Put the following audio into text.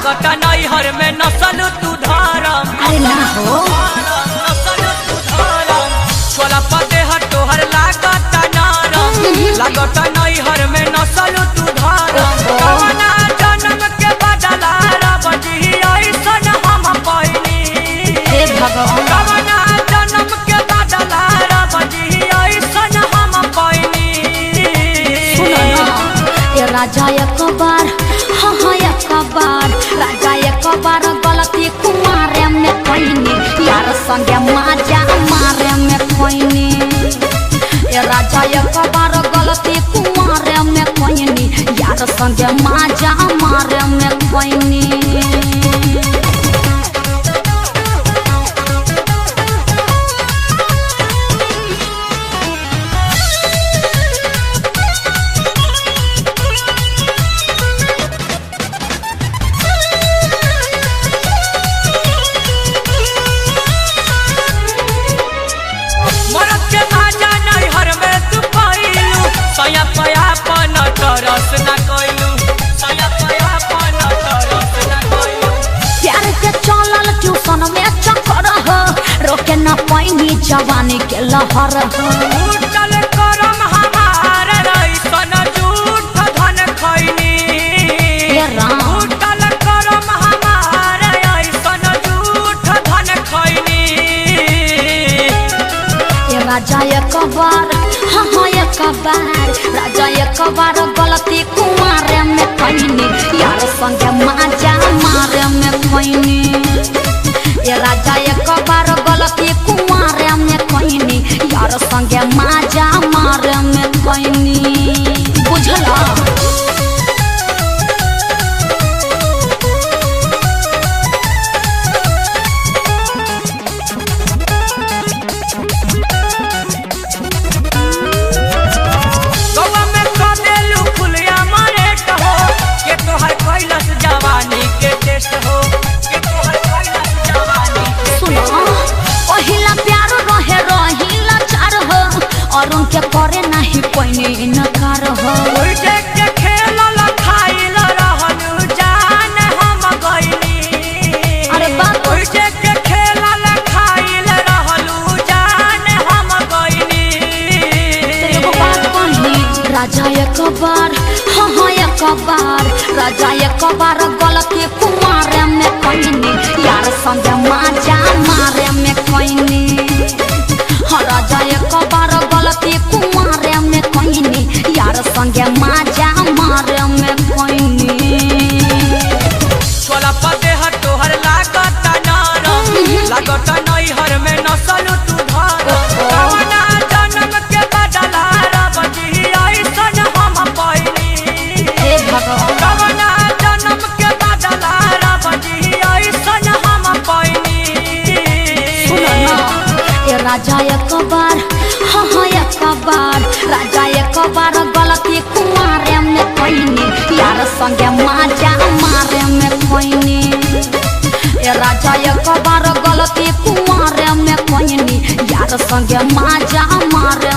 लागता नैहर में नसल तू धरम। अरे ना हो नसल तू धरम छोला पते हर तोहर लागता नरम। लागता नैहर में नसल तू धरम। कवना जन्म के बदला रब जी ऐसन हम पैनी। हे भगवान कवना जन्म के बदला रब जी ऐसन हम पैनी। सुनो ना ये राजा एक बार हाँ हाँ एक बार राजा एक बार गलती कुमारे में कोइनी यार संगे माजा मारे में कोइनी। ये राजा एक बार गलती कुमारे में कोइनी यार संगे माजा मारे में कोइनी। मरद के माजा नैहर में तू पाइलू सया पयापन तरस न कइलू। सया पयापन तरस न कइलू। प्यार के चलल ट्यूशन में चक्कर हो रोके न पैनी जवानी के लहर हो। उठल करम हमार रईसन झूठ धन खैनी। हे राम उठल करम हमार ऐसन झूठ धन खैनी। ये राजा एक बार हाँ हाँ एक बार राजा एक बार गलती कुमारे में पैनी यार संगे माजा मारे में पैनी। ये राजा एक बार गलती कुमारे में पैनी यार संगे माजा मारे में पैनी। बुझला गौवा में कह देलू फुलिया मरेट हो के तोहर कैलस जवानी के टेस्ट हो। के तोहर कैलस जवानी के सुनो पहिला प्यार रहे रहिला चार हो और उनके करे नहीं पैनी इनकार हो। उल्टे के खेलल खाइल रहनु जान हम गइनी। अरे बाप उल्टे के खेलल खाइल रहनु जान हम गइनी। एगो बात कही राजा एक बार हाँ हाँ एक बार राजा एक बार गलती कुमारे में पैनी यार संगे माजा मारे में पैनी। हाँ राजा एक बार गलती कुमारे में पैनी यार संगे माजा मारे में पैनी। छोला पते हर तोहर लागता नरम। लागता नैहर में नसल तू धरम। कवना जन्म के बदला रब जी ऐसन हम पैनी। हे भगवान कवना जन्म के बदला रब जी ऐसन हम पैनी। सुनो ना ये राजा एक बार हाँ हाँ एक बार राजा एक बार गलती कुमारे में पैनी यार संगे माजा मारे में पैनी। ये राजा एक बार गलती कुमारे में पैनी यार संगे माजा मारे